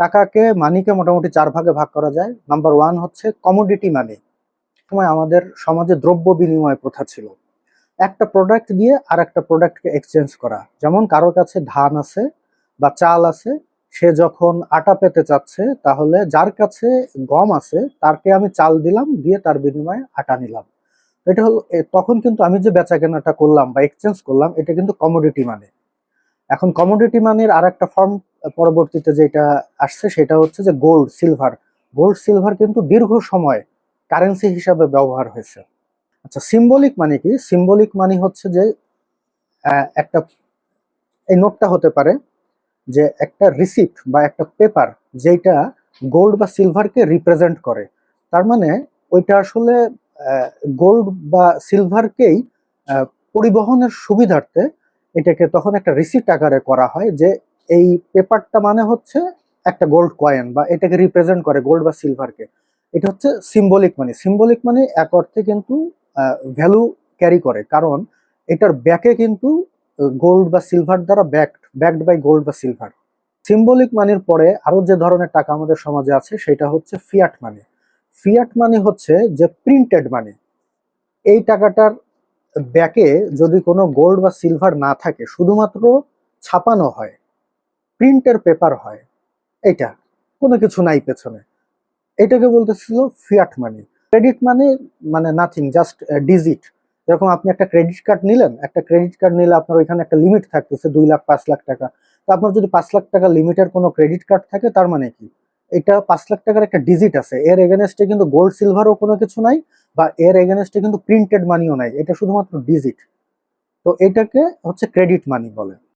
টাকাকে মানিকে মোটামুটি 4 ভাগে ভাগ করা যায়। নাম্বার 1 হচ্ছে কমোডিটি মানি। সময় আমাদের সমাজে দ্রব্য বিনিময় প্রথা ছিল। একটা প্রোডাক্ট দিয়ে আর একটা প্রোডাক্টকে এক্সচেঞ্জ করা। যেমন কারো কাছে ধান আছে বা চাল আছে, সে যখন আটা পেতে চাচ্ছে তাহলে যার কাছে গম আছে তারকে আমি চাল দিলাম, দিয়ে তার বিনিময়ে আটা নিলাম। এটা হলো তখন কিন্তু আমি যে বেচা কেনাটা করলাম বা এক্সচেঞ্জ করলাম, এটা কিন্তু কমোডিটি মানে। এখন কমোডিটি মানির আর একটা ফর্ম পরবর্তীতে যেটা আসছে সেটা হচ্ছে যে গোল্ড সিলভার। গোল্ড সিলভার কিন্তু দীর্ঘ সময় কারেন্সি হিসাবে ব্যবহার হয়েছে। আচ্ছা, সিম্বলিক মানি কি? সিম্বলিক মানি হচ্ছে যে একটা, এই নোটটা হতে পারে যে একটা রিসিপ্ট বা একটা পেপার যেটা গোল্ড বা সিলভারকে রিপ্রেজেন্ট করে। তার মানে ওইটা আসলে গোল্ড বা সিলভারকেই পরিবহনের সুবিধার্থে এটাকে তখন একটা রিসিপ্ট আকারে করা হয়, যে এই পেপারটা মানে হচ্ছে একটা গোল্ড কয়েন বা এটাকে রিপ্রেজেন্ট করে গোল্ড বা সিলভারকে। এটা হচ্ছে সিম্বলিক মানি। সিম্বলিক মানি এক অর্থে কিন্তু ভ্যালু ক্যারি করে, কারণ এটার ব্যাকে কিন্তু গোল্ড বা সিলভার দ্বারা ব্যাকড বাই গোল্ড বা সিলভার। সিম্বলিক মানির পরে আরো যে ধরনের টাকা আমাদের সমাজে আছে সেটা হচ্ছে ফিয়াট মানি। ফিয়াট মানি হচ্ছে যে প্রিন্টেড মানি। এই টাকাটার ব্যাকে যদি কোনো গোল্ড বা সিলভার না থাকে, শুধুমাত্র ছাপানো হয়, প্রিন্টের পেপার হয়, এটা কোনো কিছু নাই পেছনে, এটাকে বলতেছিল ফিয়াট মানি। ক্রেডিট মানি মানে নাথিং, জাস্ট ডিজিট। যেরকম আপনি একটা ক্রেডিট কার্ড নিলেন, একটা ক্রেডিট কার্ড নিলে আপনার ওইখানে একটা লিমিট থাকতেছে 2 লাখ 5 লাখ টাকা। তো আপনার যদি 5 লাখ টাকা লিমিটের কোনো ক্রেডিট কার্ড থাকে, তার মানে কি এটা 5 লাখ টাকার একটা ডিজিট আছে, এর এগেনস্টে কিন্তু গোল্ড সিলভারও কোনো কিছু নাই, বা এর এগেনস্টে কিন্তু প্রিন্টেড মানিও নাই, এটা শুধুমাত্র ডিজিট। তো এটাকে হচ্ছে ক্রেডিট মানি বলে।